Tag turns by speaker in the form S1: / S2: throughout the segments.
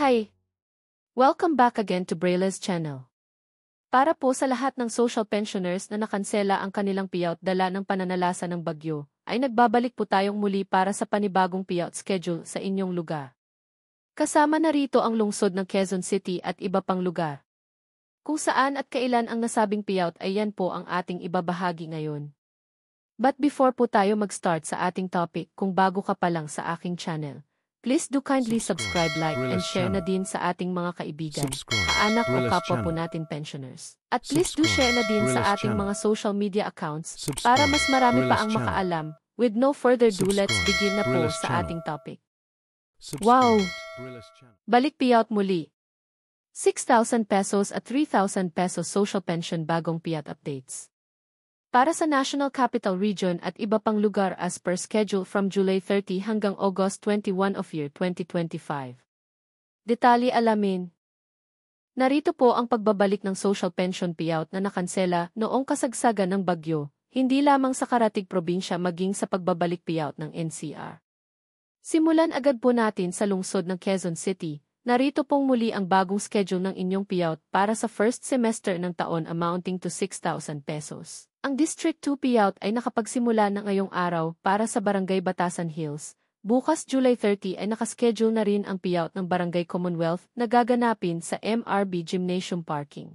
S1: Hi! Welcome back again to Brayla's channel. Para po sa lahat ng social pensioners na nakansela ang kanilang payout dala ng pananalasa ng bagyo, ay nagbabalik po tayong muli para sa panibagong payout schedule sa inyong lugar. Kasama na rito ang lungsod ng Quezon City at iba pang lugar. Kung saan at kailan ang nasabing payout ay yan po ang ating ibabahagi ngayon. But before po tayo mag-start sa ating topic, kung bago ka pa lang sa aking channel, please do kindly subscribe, like, and share na din sa ating mga kaibigan, kaanak o kapwa po natin pensioners. At please do share na din sa ating mga social media accounts para mas marami pa ang makaalam. With no further ado, let's begin na po sa ating topic. Wow! Balik payout muli. 6,000 pesos at 3,000 pesos social pension bagong payout updates. Para sa National Capital Region at iba pang lugar as per schedule from July 30 hanggang August 21 of year 2025. Detalye alamin. Narito po ang pagbabalik ng social pension payout na nakansela noong kasagsagan ng bagyo, hindi lamang sa karatig probinsya maging sa pagbabalik payout ng NCR. Simulan agad po natin sa lungsod ng Quezon City. Narito pong muli ang bagong schedule ng inyong payout para sa first semester ng taon amounting to 6,000 pesos. Ang District 2 payout ay nakapagsimula na ngayong araw para sa Barangay Batasan Hills. Bukas July 30 ay nakaschedule na rin ang payout ng Barangay Commonwealth na gaganapin sa MRB Gymnasium Parking.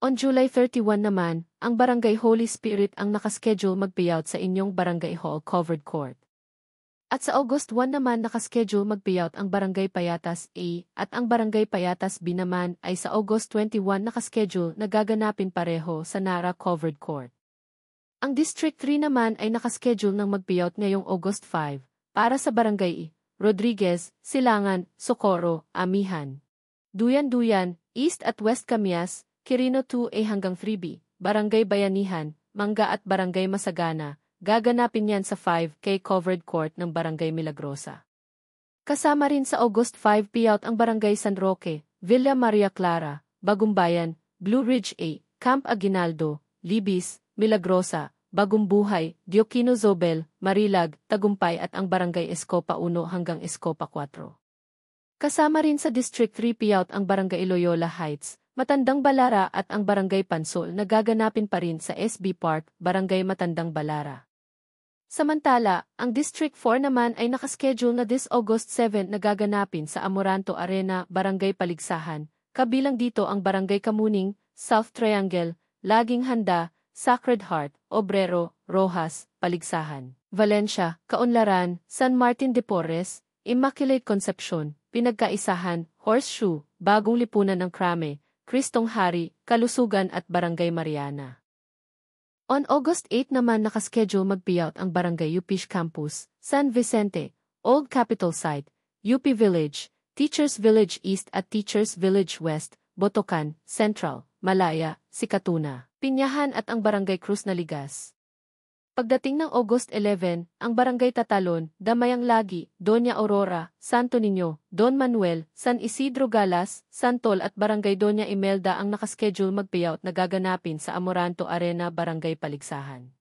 S1: On July 31 naman, ang Barangay Holy Spirit ang nakaschedule mag-payout sa inyong Barangay Hall Covered Court. At sa August 1 naman nakaschedule mag-payout ang Barangay Payatas A at ang Barangay Payatas B naman ay sa August 21 nakaschedule na gaganapin pareho sa Nara Covered Court. Ang District 3 naman ay nakaschedule ng mag-payout ngayong August 5 para sa Barangay Rodriguez, Silangan, Socorro, Amihan, Duyan-Duyan, East at West Camias, Quirino 2A hanggang 3B, Barangay Bayanihan, Mangga at Barangay Masagana. Gaganapin yan sa 5K covered court ng Barangay Milagrosa. Kasama rin sa August 5 payout ang Barangay San Roque, Villa Maria Clara, Bagumbayan, Blue Ridge A, Camp Aguinaldo, Libis, Milagrosa, Bagumbuhay, Diokino Zobel, Marilag, Tagumpay at ang Barangay Escopa 1 hanggang Escopa 4. Kasama rin sa District 3 payout ang Barangay Loyola Heights, Matandang Balara at ang Barangay Pansol na gaganapin pa rin sa SB Park, Barangay Matandang Balara. Samantala, ang District 4 naman ay nakaschedule na this August 7 na gaganapin sa Amoranto Arena, Barangay Paligsahan, kabilang dito ang Barangay Kamuning, South Triangle, Laging Handa, Sacred Heart, Obrero, Rojas, Paligsahan, Valencia, Kaunlaran, San Martin de Porres, Immaculate Concepcion, Pinagkaisahan, Horseshoe, Bagong Lipunan ng Krame, Kristong Hari, Kalusugan at Barangay Mariana. On August 8 naman nakaschedule mag-payout ang Barangay Upish Campus, San Vicente, Old Capitol Site, UP Village, Teachers Village East at Teachers Village West, Botocan, Central, Malaya, Sikatuna, Pinyahan at ang Barangay Cruz Naligas. Pagdating ng August 11, ang Barangay Tatalon, Damayang Lagi, Doña Aurora, Santo Niño, Don Manuel, San Isidro Galas, Santol at Barangay Doña Imelda ang nakaschedule mag-payout na gaganapin sa Amoranto Arena, Barangay Paligsahan.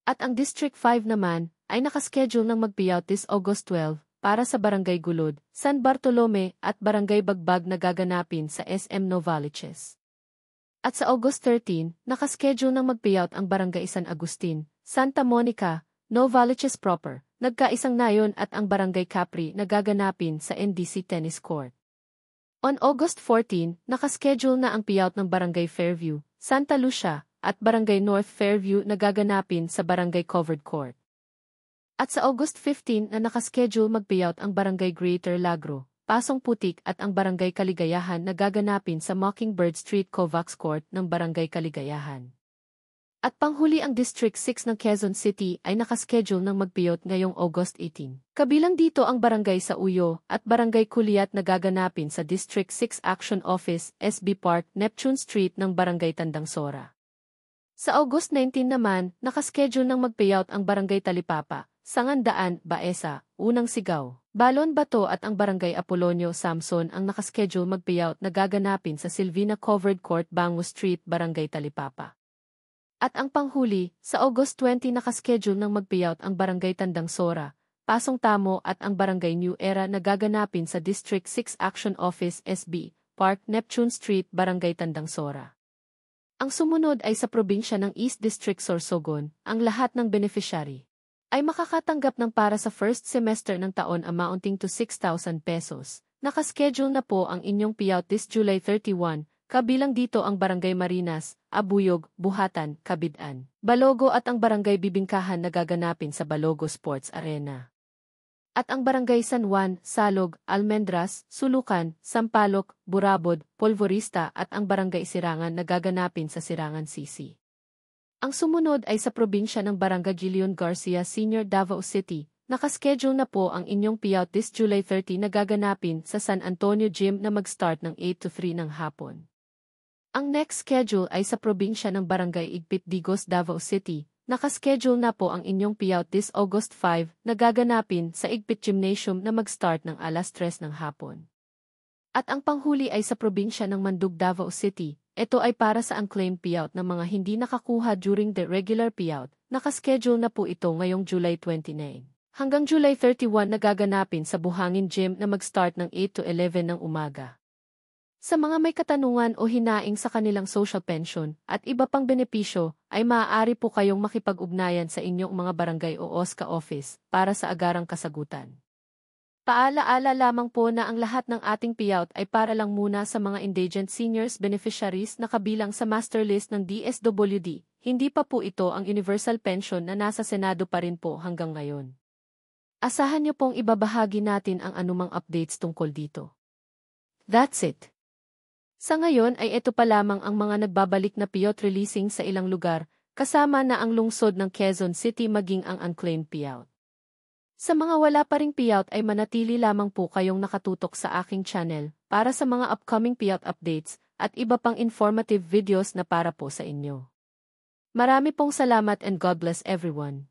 S1: At ang District 5 naman ay nakaschedule ng mag-payout this August 12 para sa Barangay Gulod, San Bartolome at Barangay Bagbag na gaganapin sa SM Novaliches. At sa August 13, nakaschedule ng mag-payout ang Barangay San Agustin, Santa Monica, Novaliches proper, Nagkaisang Nayon at ang Barangay Capri na gaganapin sa NDC Tennis Court. On August 14, nakaschedule na ang payout ng Barangay Fairview, Santa Lucia, at Barangay North Fairview na gaganapin sa Barangay Covered Court. At sa August 15 na nakaschedule mag-payout ang Barangay Greater Lagro, Pasong Putik at ang Barangay Kaligayahan na gaganapin sa Mockingbird Street Covax Court ng Barangay Kaligayahan. At panghuli ang District 6 ng Quezon City ay nakaschedule ng mag-payout ngayong August 18. Kabilang dito ang Barangay Sauyo at Barangay Kuliat na gaganapin sa District 6 Action Office, SB Park, Neptune Street ng Barangay Tandang Sora. Sa August 19 naman, nakaschedule ng mag-payout ang Barangay Talipapa, Sangandaan, Baesa, Unang Sigaw, Balon Bato at ang Barangay Apolonio Samson ang nakaschedule mag-payout na gaganapin sa Silvina Covered Court, Bango Street, Barangay Talipapa. At ang panghuli, sa August 20 nakaschedule ng mag-payout ang Barangay Tandang Sora, Pasong Tamo at ang Barangay New Era na gaganapin sa District 6 Action Office SB, Park Neptune Street, Barangay Tandang Sora. Ang sumunod ay sa probinsya ng East District Sorsogon, ang lahat ng beneficiary ay makakatanggap ng para sa first semester ng taon amounting to 6,000 pesos. Nakaschedule na po ang inyong payout this July 31, kabilang dito ang Barangay Marinas, Abuyog, Buhatan, Cabidan, Balogo at ang Barangay Bibingkahan na gaganapin sa Balogo Sports Arena. At ang Barangay San Juan, Salog, Almendras, Sulukan, Sampaloc, Burabod, Polvorista at ang Barangay Sirangan na gaganapin sa Sirangan CC. Ang sumunod ay sa probinsya ng Barangay Gilion Garcia Senior Davao City. Nakaschedule na po ang inyong payout this July 30 na gaganapin sa San Antonio Gym na mag-start ng 8 to 3 ng hapon. Ang next schedule ay sa probinsya ng Barangay Igpit Digos Davao City. Nakaschedule na po ang inyong payout this August 5 na gaganapin sa Igpit Gymnasium na mag-start ng alas 3 ng hapon. At ang panghuli ay sa probinsya ng Mandug Davao City. Ito ay para sa unclaimed payout ng mga hindi nakakuha during the regular payout. Nakaschedule na po ito ngayong July 29. Hanggang July 31 na gaganapin sa Buhangin Gym na mag-start ng 8 to 11 ng umaga. Sa mga may katanungan o hinaing sa kanilang social pension at iba pang benepisyo, ay maaari po kayong makipag-ugnayan sa inyong mga barangay o OSCA office para sa agarang kasagutan. Paalaala lamang po na ang lahat ng ating payout ay para lang muna sa mga indigent seniors beneficiaries na kabilang sa master list ng DSWD. Hindi pa po ito ang universal pension na nasa Senado pa rin po hanggang ngayon. Asahan niyo pong ibabahagi natin ang anumang updates tungkol dito. That's it. Sa ngayon ay ito pa lamang ang mga nagbabalik na payout releasing sa ilang lugar, kasama na ang lungsod ng Quezon City maging ang unclaimed payout. Sa mga wala pa ring payout ay manatili lamang po kayong nakatutok sa aking channel para sa mga upcoming payout updates at iba pang informative videos na para po sa inyo. Marami pong salamat and God bless everyone.